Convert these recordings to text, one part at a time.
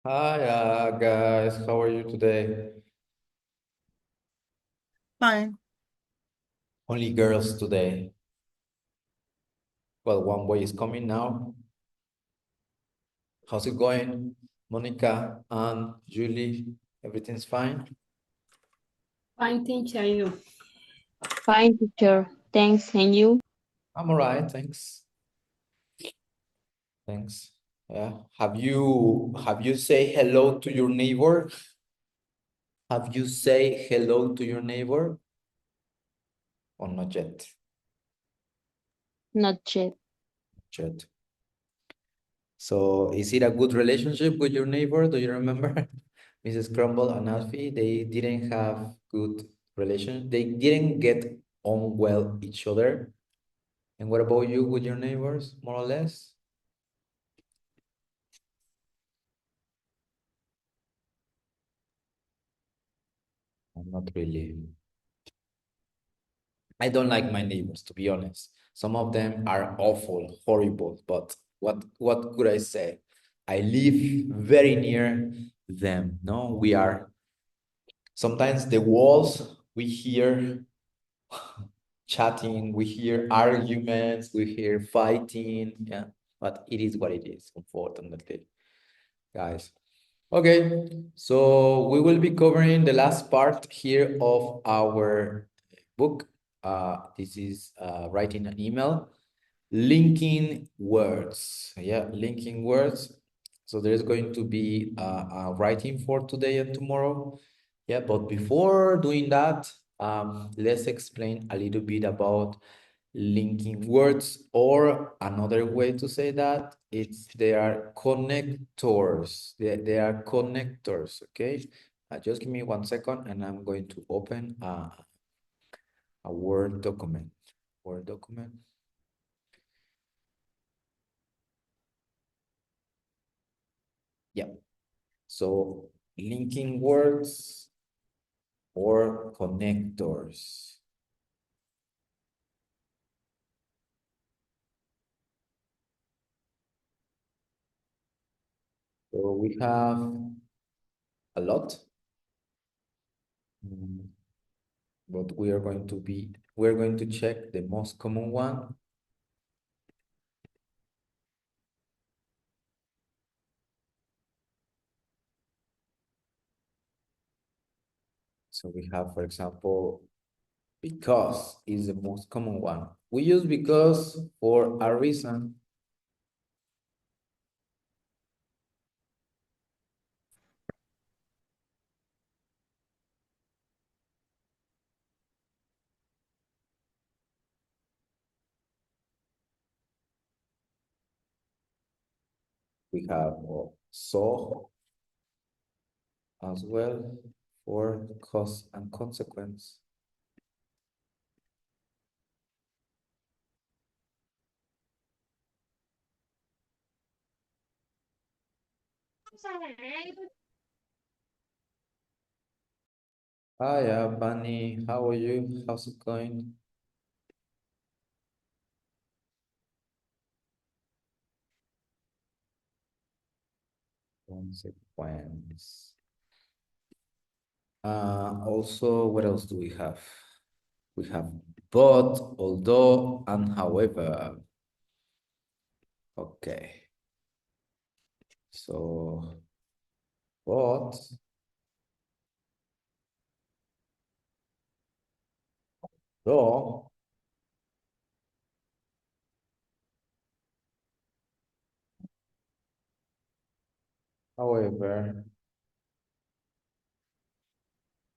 Hi, guys. How are you today? Fine. Only girls today. Well, one boy is coming now. How's it going? Monica and Julie, everything's fine? Fine, thank you. I know. Fine, teacher. Thanks. And you? I'm all right, thanks. Thanks. Yeah. Have you say hello to your neighbor? Have you say hello to your neighbor or not yet? Not yet. Yet. So is it a good relationship with your neighbor? Do you remember? Mrs. Crumble and Alfie, they didn't have good relation. They didn't get on well each other. And what about you with your neighbors, more or less? Not really. I don't like my neighbors, to be honest. Some of them are awful, horrible, but what could I say? I live very near them. No, we are sometimes the walls we hear chatting, we hear arguments, we hear fighting. Yeah, but it is what it is, unfortunately, guys. Okay, so we will be covering the last part here of our book. This is writing an email, linking words. Yeah, linking words. So there's going to be a writing for today and tomorrow. Yeah, but before doing that, let's explain a little bit about linking words, or another way to say that it's they are connectors. They are connectors. Okay, just give me 1 second and I'm going to open a Word document. Word document. Yeah. So linking words or connectors. So we have a lot, but we're going to check the most common one. So we have, for example, because is the most common one. We use because for a reason. We have so as well for cause and consequence. Hi, Bunny. How are you? How's it going? Consequence. Also, what else do we have? We have but, although, and however. Okay. So, but, though, however,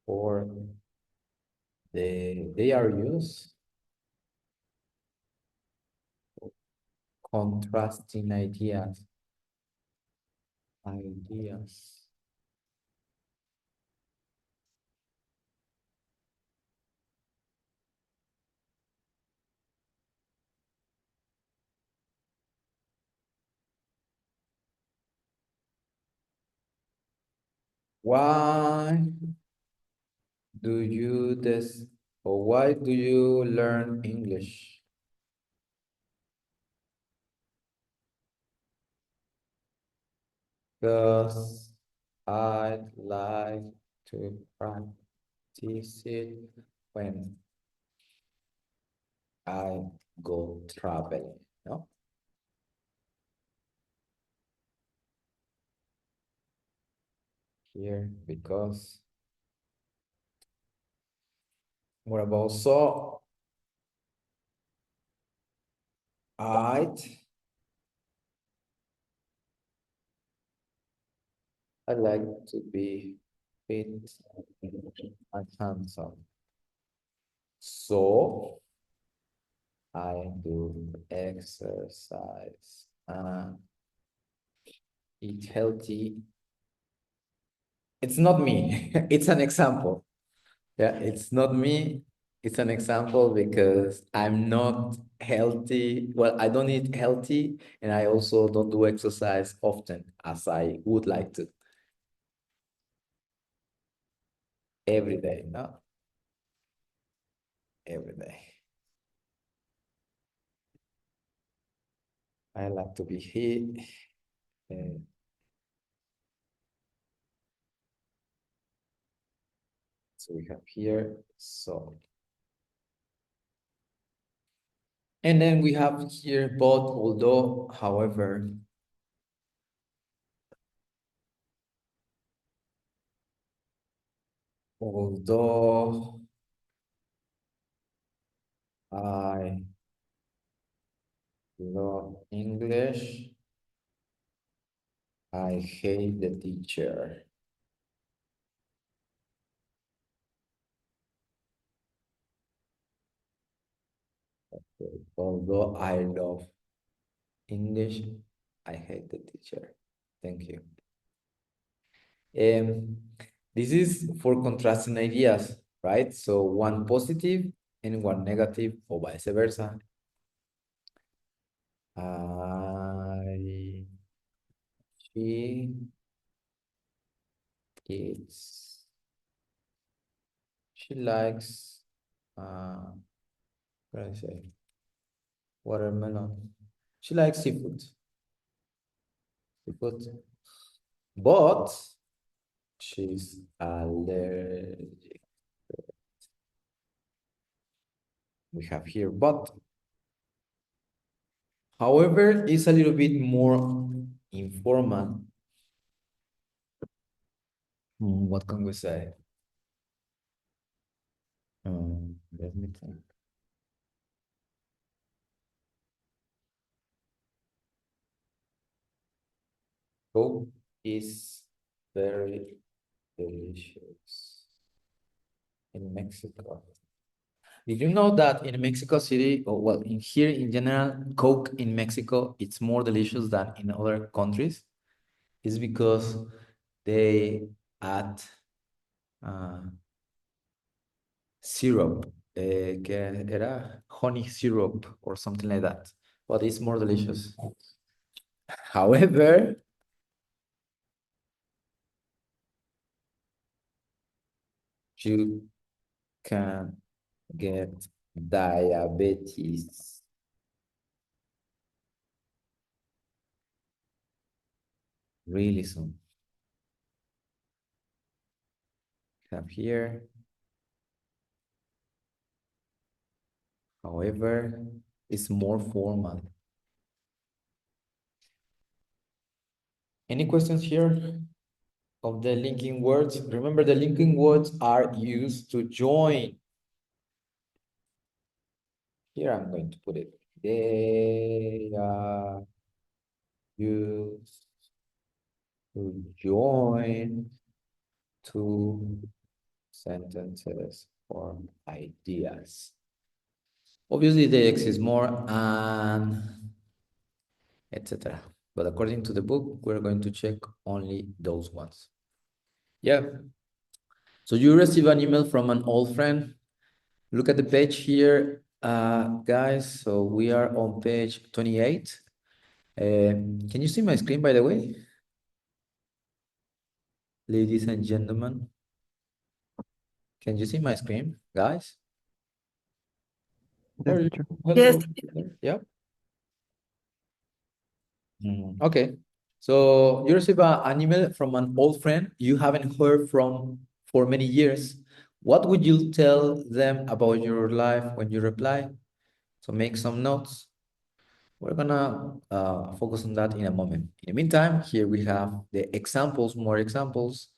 or they are used contrasting ideas. Ideas. Why do you this or why do you learn English? Because I'd like to practice it when I go traveling, no? Here, because what about so? I like to be fit and handsome. So I do exercise and eat healthy. It's not me, it's an example. Yeah, it's not me. It's an example because I'm not healthy. Well, I don't eat healthy and I also don't do exercise often as I would like to every day, no? Every day. I like to be here. So we have here, so. And then we have here both, although, however. Although I love English, I hate the teacher. Although I love English, I hate the teacher. Thank you. This is for contrasting ideas, right? So one positive and one negative, or vice versa. She eats. She likes. What do I say? Watermelon. She likes seafood. Seafood. But she's allergic. We have here, but. However, it's a little bit more informal. What can we say? Let me think. Coke is very delicious in Mexico. Did you know that in Mexico City, or well, in here in general, Coke in Mexico, it's more delicious than in other countries? It's because they add uh, syrup, que era honey syrup or something like that, but it's more delicious. However, you can get diabetes. Really soon. Have here. However, it's more formal. Any questions here of the linking words? Remember, the linking words are used to join. Here I'm going to put it. They are used to join two sentences or ideas. Obviously, they exist more and etc. But according to the book, we're going to check only those ones. Yeah. So you receive an email from an old friend. Look at the page here, guys. So we are on page 28. Can you see my screen, by the way? Ladies and gentlemen, can you see my screen, guys? Yes, teacher. Hello. Yes. Yeah. Okay. So you receive an email from an old friend you haven't heard from for many years. What would you tell them about your life when you reply? So make some notes. We're gonna focus on that in a moment. In the meantime, here we have the examples, more examples.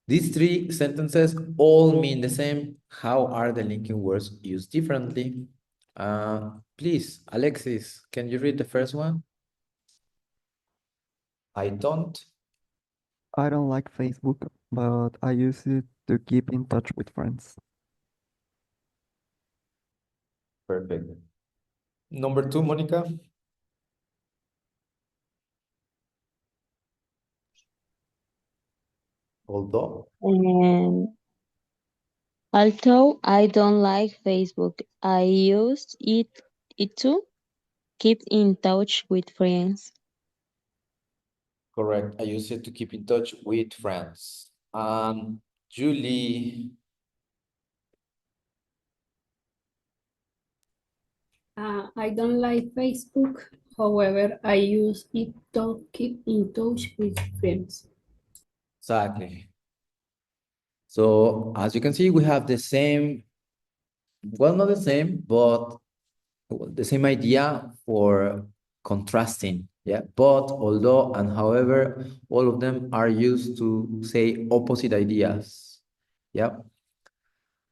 These three sentences all mean the same. How are the linking words used differently? Please, Alexis, can you read the first one? I don't. I don't like Facebook, but I use it to keep in touch with friends. Perfect. Number two, Monica. Although. And although I don't like Facebook, I use it to keep in touch with friends. Correct. I use it to keep in touch with friends. Julie. I don't like Facebook. However, I use it to keep in touch with friends. Exactly. So as you can see, we have the same, well, not the same, but the same idea for contrasting. Yeah. But, although, and however, all of them are used to say opposite ideas. Yeah.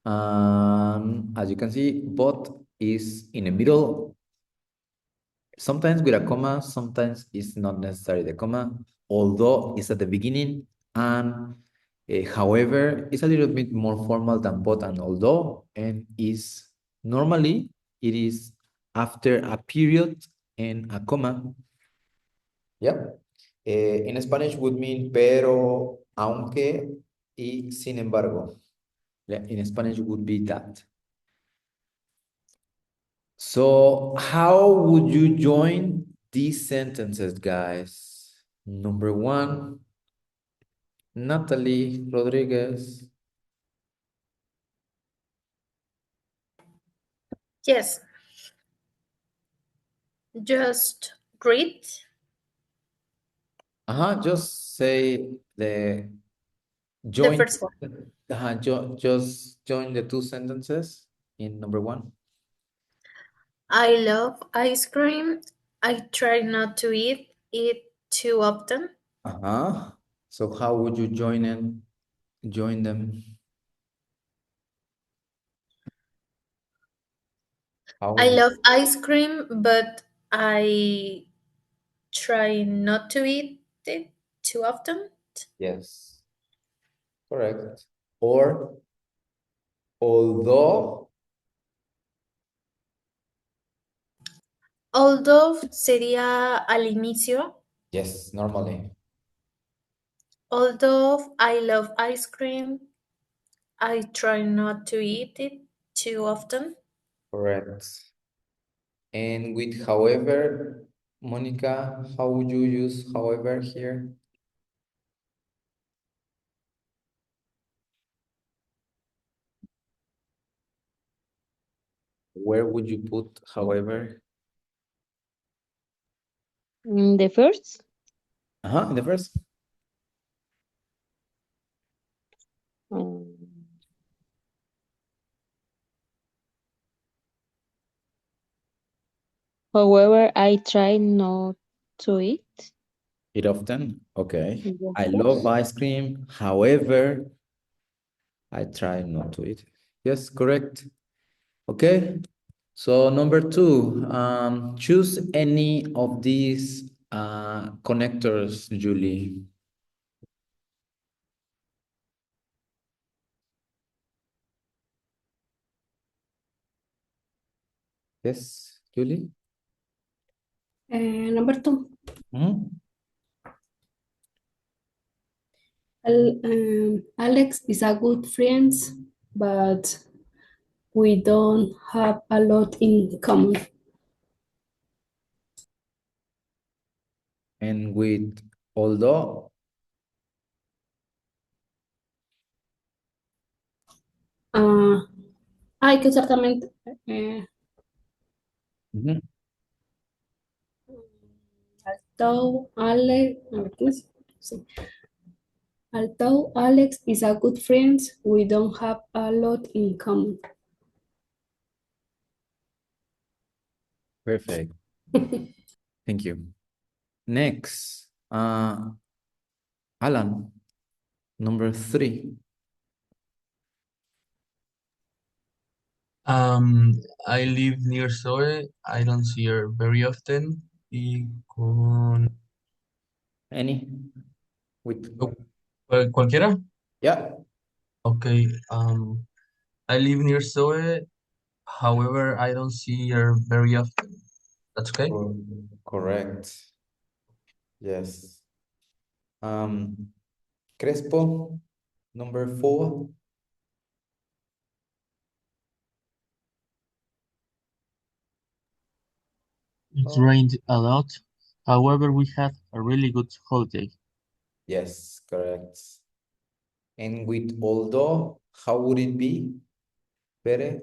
As you can see, but is in the middle, sometimes with a comma, sometimes it's not necessarily the comma, although it's at the beginning, and however, it's a little bit more formal than but and although, and is normally it is after a period and a comma. Yep. In Spanish would mean pero, aunque, y sin embargo. Yeah, in Spanish would be that. So, how would you join these sentences, guys? Number one, Natalie Rodriguez. Yes, just greet Just say the the join. first one. Just join the two sentences in number one. I love ice cream. I try not to eat it too often. So, how would you join in? Join them? How I would you? love ice cream, but I try not to eat it too often. Yes, correct. Or although. Although sería al inicio. Yes, normally. Although I love ice cream, I try not to eat it too often. Correct. And with however, Monica, how would you use however here? Where would you put however? The first, In the first. um, however, I try not to eat. Eat often. Okay. Yes, I love yes. ice cream. However, I try not to eat. Yes, correct. Okay. So number two, choose any of these connectors, Julie. Yes, Julie. Number two, Mhm. Alex is a good friend, but we don't have a lot in common. And with although. Ah, hay que exactamente. eh, Mhm. Although Alex, a ver, ¿cómo es? Sí. Although Alex is a good friend, we don't have a lot in common. Perfect. Thank you. Next, Alan, number 3. I live near Zoe. I don't see her very often. Y con... Any? With ¿Cualquiera? yeah. Okay. I live near Zoe. However, I don't see her very often. That's okay? Correct. Yes. Crespo, number 4. It rained a lot. However, we had a really good holiday. Yes, correct. And with although, how would it be? Pere?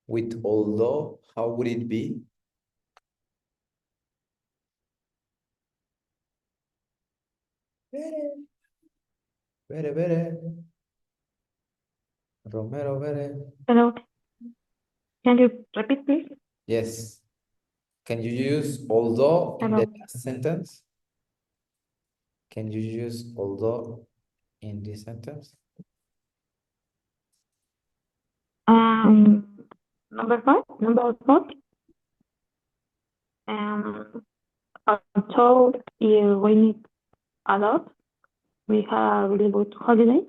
With although, how would it be? Pere. Pere. Romero, Pere. Hello, can you repeat, please? Yes. Can you use although in the Hello. last sentence? Can you use although in this sentence? Um, number 4. Although we need a lot, we have a really good holiday.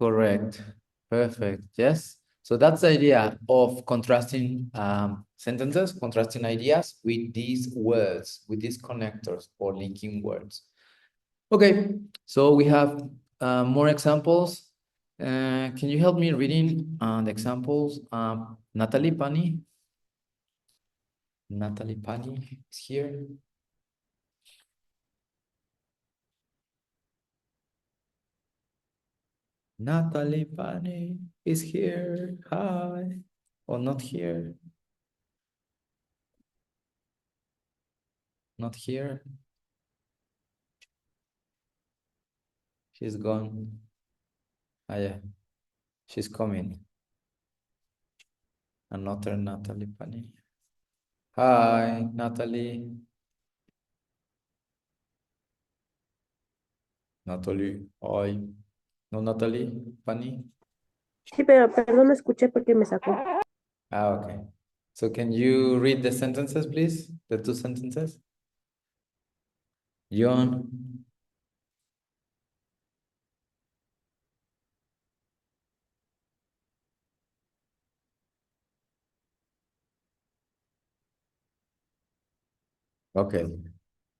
Correct. Perfect. Yes. So that's the idea of contrasting sentences, contrasting ideas with these words, with these connectors or linking words. Okay, so we have more examples. Can you help me reading the examples? Natalie Pani. Natalie Pani is here. Natalie Pani is here. Hi. Or not here. Not here. She's gone. Ah, yeah. She's coming. Another Natalie Pani. Hi, Natalie. Natalie, hi. No, Natalie Pani. Sí, pero perdón, no escuché porque me sacó. Ah, okay. So can you read the sentences, please? The 2 sentences? John. Okay.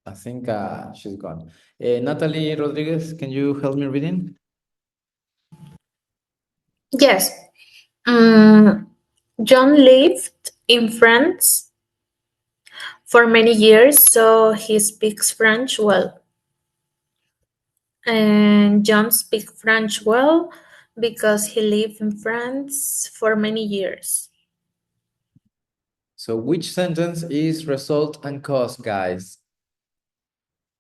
I think she's gone. Natalie Rodriguez, can you help me reading? Yes. John lived in France for many years, so he speaks French well. And John speaks French well because he lived in France for many years. So which sentence is result and cause, guys?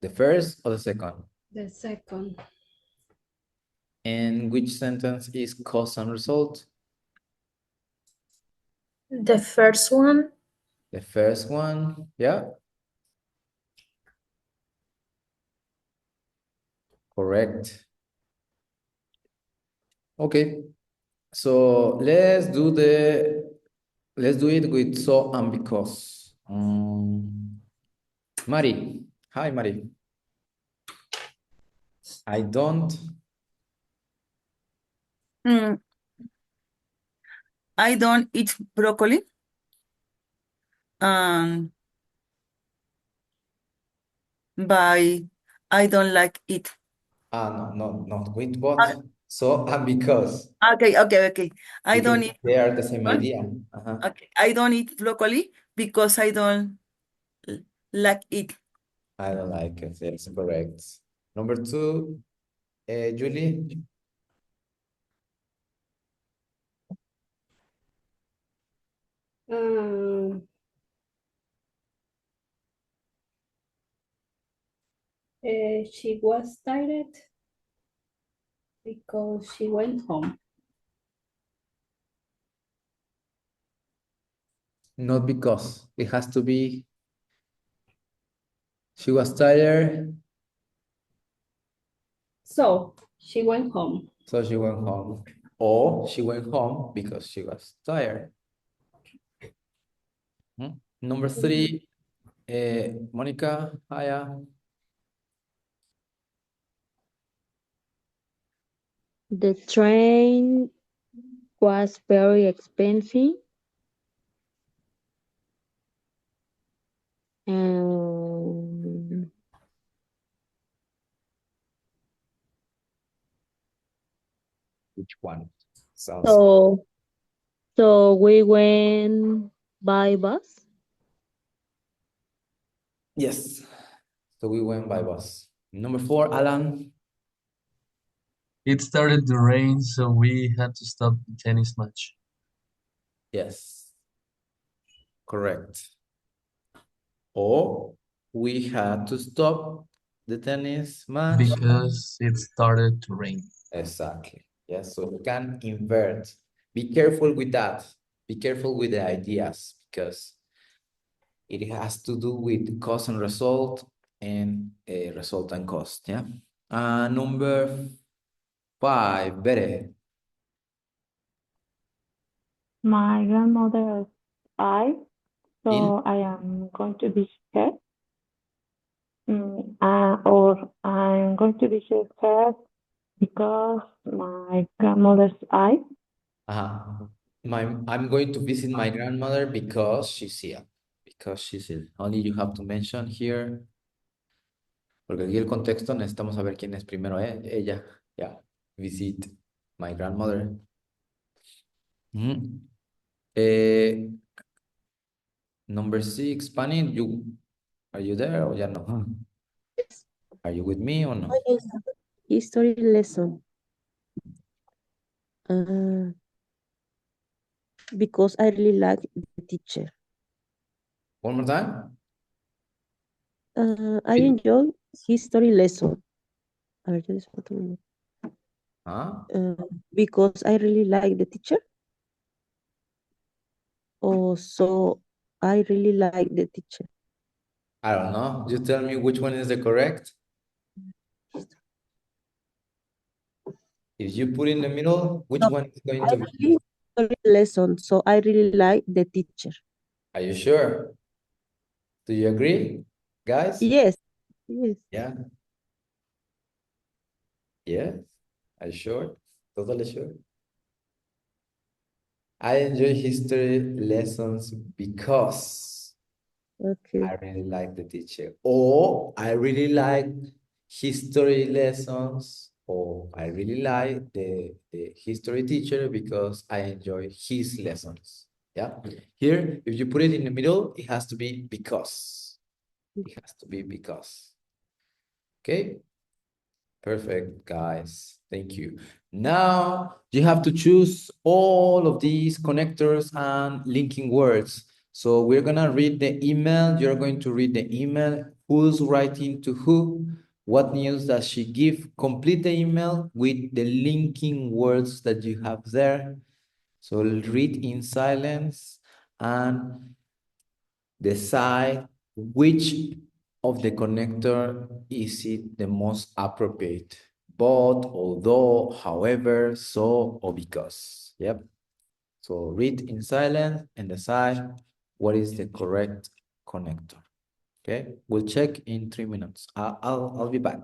The first or the second? The second. And which sentence is cause and result? The first one. The first one, yeah. Correct. Okay. So let's do it with so and because. Mari. Hi, Mari. I don't. I don't eat broccoli. But I don't like it. No, not with what. So and because. Okay. I Because don't eat. they are the same idea. Okay, I don't eat broccoli because I don't like it. I don't like it. Yes, correct. Number 2, Julie. Um, She was tired because she went home. Not because. It has to be she was tired, So she went home. so she went home. Or she went home because she was tired. Number 3, Monica, Aya. The train was very expensive. And Which one? Sounds so we went by bus. yes. So we went by bus. Number 4, Alan. It started to rain, so we had to stop the tennis match Yes, correct. Or we had to stop the tennis match. because it started to rain. Exactly. Yes, so you can invert. Be careful with that. Be careful with the ideas because it has to do with cause and result and result and cost. Yeah. Number 5, Bere. My grandmother's eye, Il? so I am going to visit her. Or I'm going to visit her because my grandmother's eye. I'm going to visit my grandmother because she's here. Because she's ill. Only you have to mention here. Porque aquí el contexto necesitamos saber quién es primero, ella. Yeah. Visit my grandmother. Mhm. Number 6, Pani, are you there or ya no? Are you with me or no? History lesson. Because I really like the teacher. One more time? I enjoy history lesson. A ver, yo les foto uno. Huh? Because I really like the teacher. So I really like the teacher. I don't know. You tell me which one is the correct. If you put in the middle, which No, one is going I to be? really history lesson, so I really like the teacher. Are you sure? Do you agree, guys? Yes, yes. Yeah. Yes. Are you sure? Totally sure. I enjoy history lessons because Okay. I really like the teacher, or I really like history lessons, or I really like the history teacher because I enjoy his lessons. Yeah. Here, if you put it in the middle, it has to be because. It has to be because. Okay. Perfect, guys. Thank you. Now you have to choose all of these connectors and linking words. So we're gonna read the email. You're going to read the email. Who's writing to who? What news does she give? Complete the email with the linking words that you have there. So read in silence and decide which of the connector is it the most appropriate. But, although, however, so, or because. Yep. So read in silence and decide what is the correct connector. Okay. We'll check in 3 minutes. I'll be back.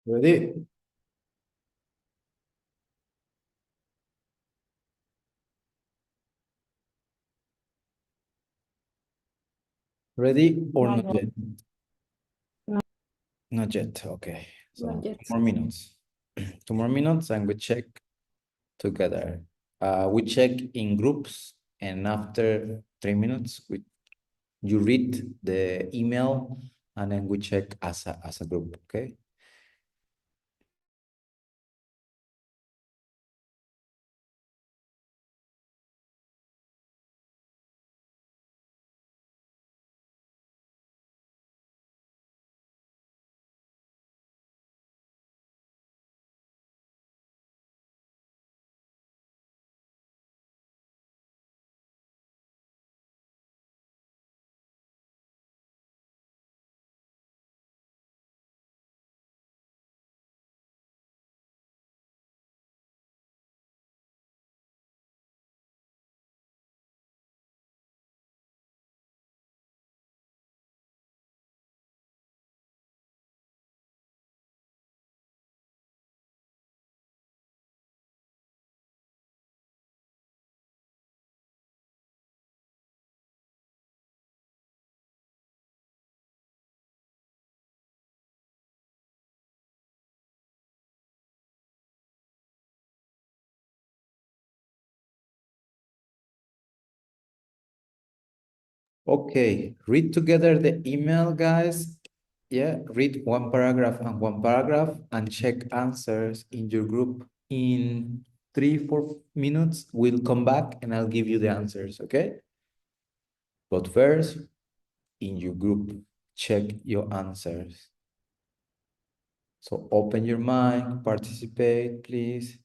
Ready? Ready or Not not yet. yet? No. Not yet. Okay. So Not yet. 2 more minutes. 2 more minutes and we check together. We check in groups, and after 3 minutes, you read the email, and then we check as a group. Okay. Okay, read together the email, guys. Yeah, read one paragraph and one paragraph and check answers in your group. In 3, 4 minutes, we'll come back and I'll give you the answers, okay? But first, in your group, check your answers. So open your mic, participate, please.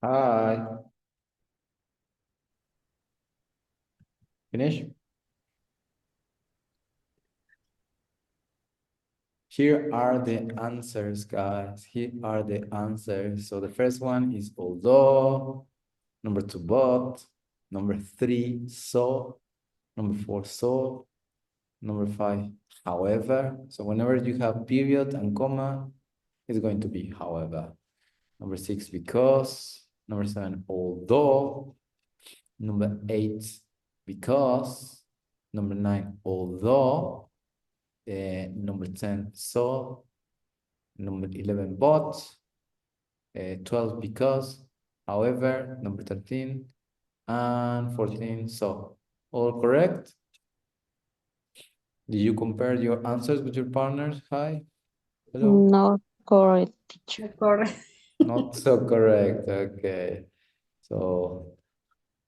Hi. Finish? Here are the answers, guys. Here are the answers. So the first one is although, number 2, but, number 3, so, number 4, so, number 5, however. So whenever you have period and comma, it's going to be however. Number 6, because. Number 7, although. Number 8, because. Number 9, although. Number 10, so. Number 11, but. 12, because. However. Number 13, and 14, so. All correct? Did you compare your answers with your partners? Hi. Hello. Not correct, teacher. Correct. Not so correct. Okay. So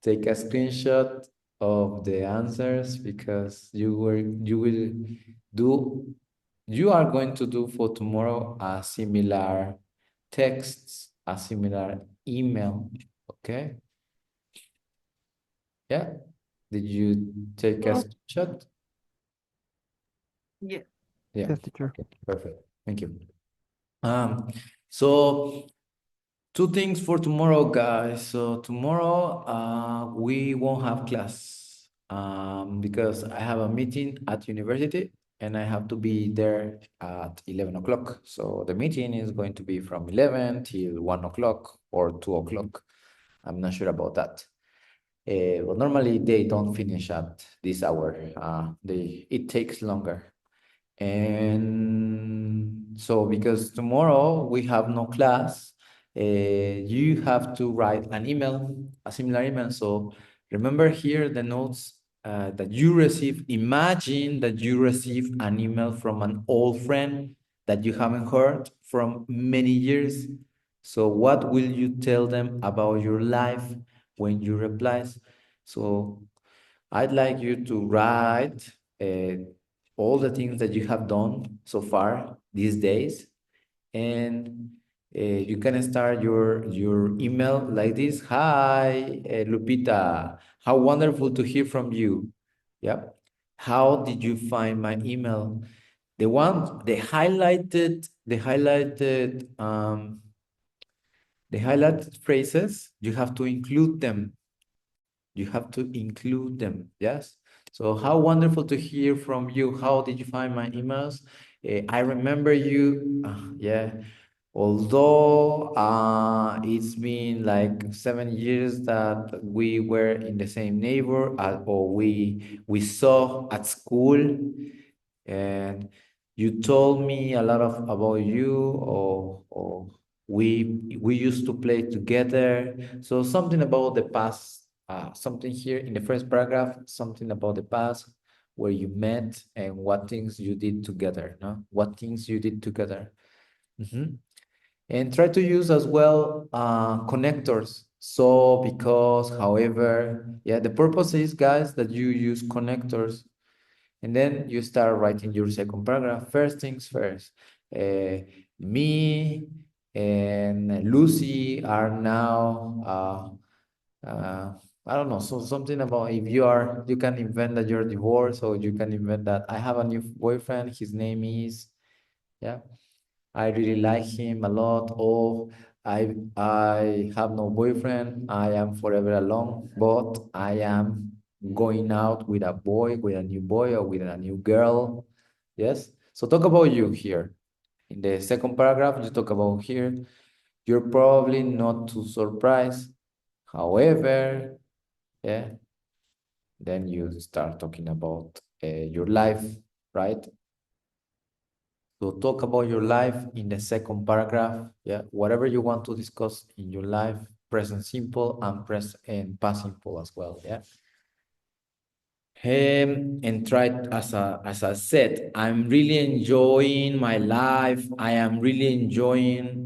take a screenshot of the answers because you are going to do for tomorrow a similar text, a similar email. Okay. Yeah. Did you take a screenshot? Yeah. Yeah. Yes, teacher. Okay, perfect. Thank you. So 2 things for tomorrow, guys. So tomorrow, we won't have class because I have a meeting at university and I have to be there at 11 o'clock. So the meeting is going to be from 11 till 1 o'clock or 2 o'clock. I'm not sure about that. But normally they don't finish at this hour. It takes longer. And so because tomorrow we have no class, you have to write an email, a similar email. So remember here the notes that you receive. Imagine that you receive an email from an old friend that you haven't heard from many years. So what will you tell them about your life when you reply? So I'd like you to write all the things that you have done so far these days, and you can start your email like this. Hi, Lupita. How wonderful to hear from you. Yeah. How did you find my email? The highlighted phrases, you have to include them. You have to include them, yes? So how wonderful to hear from you. How did you find my emails? I remember you, yeah. Although it's been like 7 years that we were in the same neighbor or we saw at school, and you told me a lot about you, or we used to play together. So something about the past, something here in the first paragraph, something about the past where you met and what things you did together, no? What things you did together. And try to use as well connectors. So, because, however, yeah, the purpose is, guys, that you use connectors. And then you start writing your second paragraph. First things first. Me and Lucy are now, I don't know, so something about if you can invent that you're divorced, or you can invent that I have a new boyfriend, his name is, yeah, I really like him a lot. Oh, I have no boyfriend. I am forever alone, but I am going out with a boy, with a new boy, or with a new girl. Yes. So talk about you here. In the second paragraph, you talk about here. You're probably not too surprised. However, yeah, then you start talking about your life, right? So talk about your life in the second paragraph. Yeah, whatever you want to discuss in your life, present simple and past simple as well. Yeah. And try, as I said, I'm really enjoying my life. I am really enjoying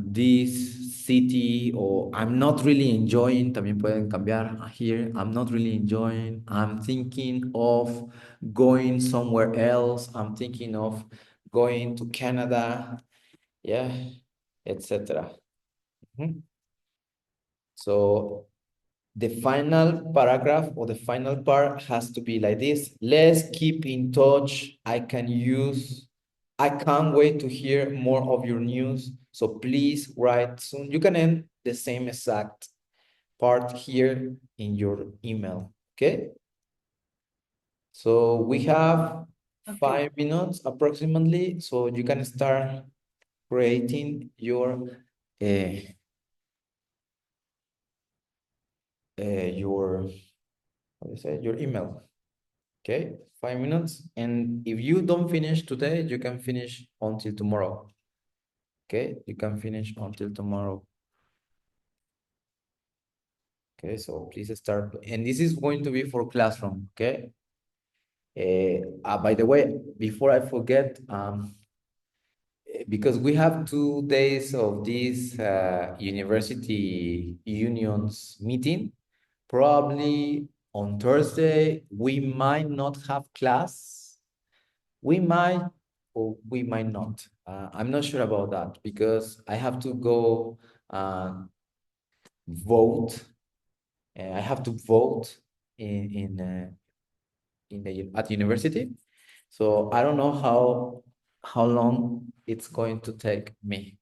this city, or I'm not really enjoying. También pueden cambiar here. I'm not really enjoying. I'm thinking of going somewhere else. I'm thinking of going to Canada. Yeah, etc. So the final paragraph or the final part has to be like this. Let's keep in touch. I can use I can't wait to hear more of your news. So please write soon. You can end the same exact part here in your email. Okay? So we have Okay. 5 minutes approximately. So you can start creating your how do you say, your email. Okay, 5 minutes. And if you don't finish today, you can finish until tomorrow. Okay, you can finish until tomorrow. Okay, so please start. And this is going to be for classroom. Okay. By the way, before I forget, because we have 2 days of this university unions meeting, probably on Thursday we might not have class. We might or we might not. I'm not sure about that because I have to go vote. I have to vote in the at university. So I don't know how long it's going to take me.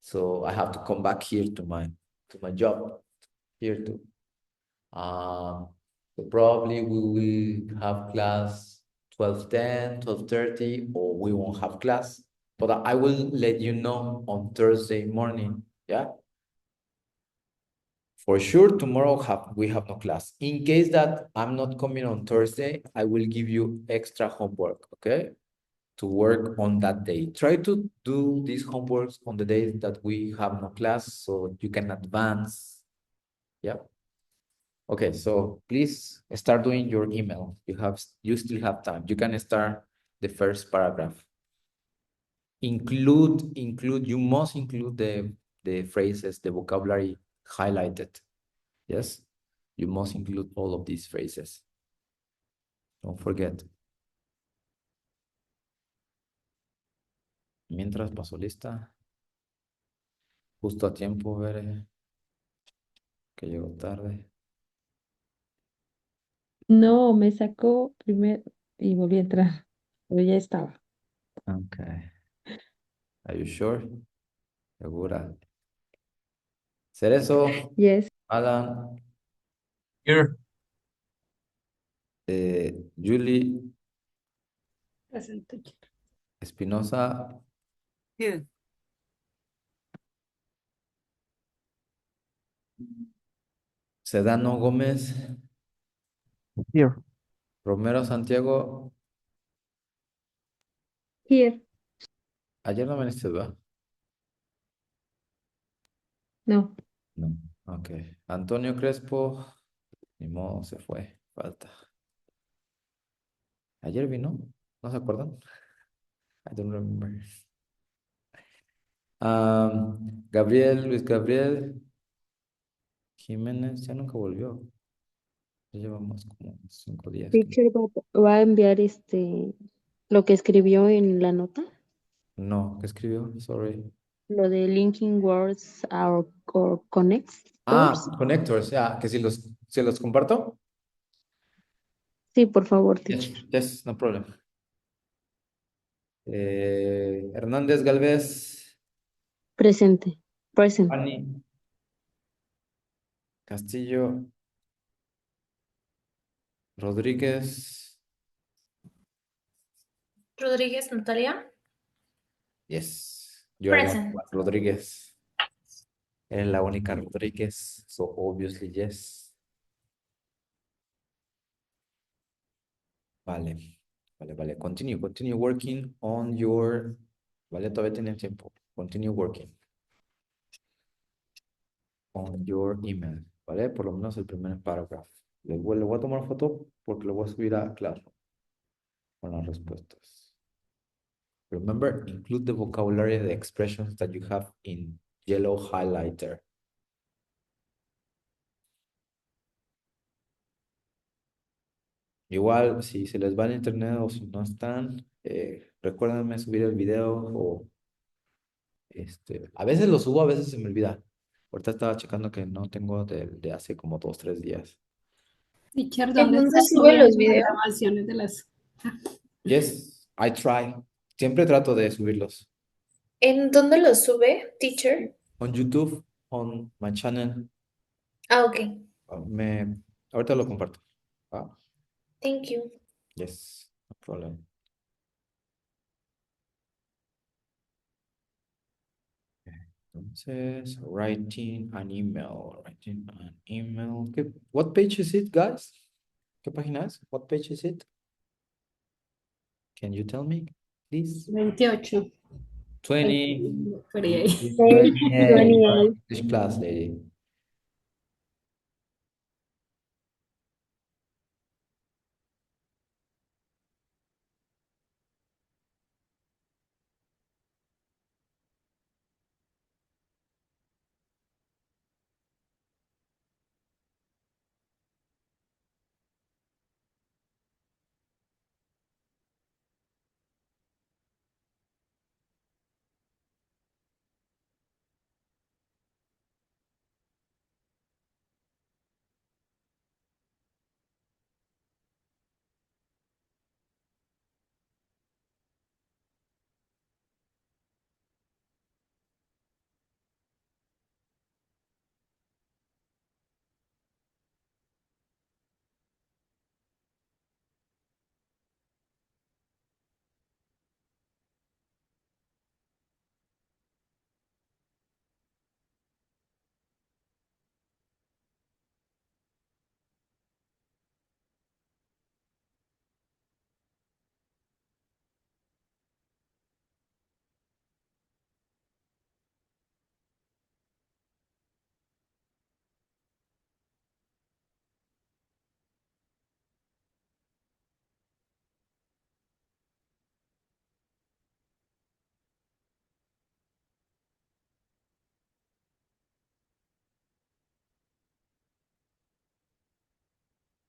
So I have to come back here to my job here too. So probably we will have class 12:10, 12:30, or we won't have class. But I will let you know on Thursday morning. Yeah. For sure, tomorrow we have no class. In case that I'm not coming on Thursday, I will give you extra homework, okay? To work on that day. Try to do these homeworks on the days that we have no class so you can advance. Yeah. Okay, so please start doing your email. You still have time. You can start the first paragraph. You must include the phrases, the vocabulary highlighted. Yes, you must include all of these phrases. Don't forget. Mientras paso lista, justo a tiempo, veré que llego tarde. No, me sacó primero y volví a entrar, pero ya estaba. Okay. Are you sure? Segura. Cerezo, Yes. Alan, Here. Julie, Presente. Espinosa, Here. Sedano Gómez, Here. Romero Santiago. Here. Ayer no viniste, ¿verdad? No. No. Ok. Antonio Crespo, ni modo, se fue. Falta. ¿Ayer vino? ¿No se acuerdan? I don't remember. Gabriel, Luis Gabriel Jiménez, ya nunca volvió. Ya llevamos como 5 días. Teacher va a enviar lo que escribió en la nota, No, ¿qué escribió? Sorry. lo de linking words or connectors. Connectors, ya, que si se los comparto. Sí, por favor, Yes, teacher. yes, no problem. Hernández Galvez, Presente. Present. Fanny Castillo, Rodríguez, Rodríguez Natalia. yes, you are the Present. one, Rodríguez. Eres la única Rodríguez, so obviously yes. Vale, vale. Continue working on your. Vale, todavía tienen tiempo. Continue working on your email, ¿vale? Por lo menos el primer párrafo. Le voy a tomar foto porque lo voy a subir a clase con las respuestas. Remember, include the vocabulary, the expressions that you have in yellow highlighter. Igual, si se les va el internet o si no están, recuérdenme subir el video o a veces lo subo, a veces se me olvida. Ahorita estaba checando que no tengo de hace como 2, 3 días. Teacher, ¿En ¿dónde dónde está sube subiendo los las videos? grabaciones de las... Yes, I try. Siempre trato de subirlos. ¿En dónde lo sube, teacher? On YouTube, on my channel. Ah, ok. Ahorita lo comparto. Thank you. Yes, no problem. Entonces, writing an email. What page is it, guys? ¿Qué página es? What page is it? Can you tell me, please? 28. 20. Por ahí. 28. English class, lady.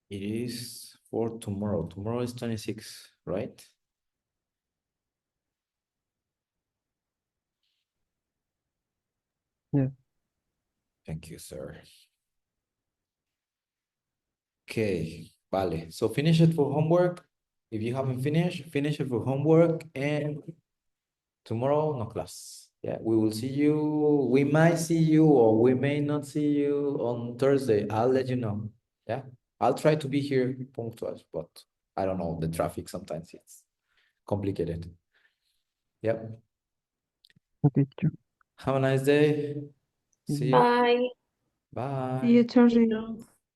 It is for tomorrow. Tomorrow is 26, right? Yeah. Thank you, sir. Okay, vale. So finish it for homework. If you haven't finished, finish it for homework, and tomorrow, no class. Yeah, we will see you. We might see you or we may not see you on Thursday. I'll let you know. Yeah, I'll try to be here punctual, but I don't know. The traffic sometimes it's complicated. Yep. Okay, teacher. Have a nice day. See you. Bye. Bye. See you Thursday.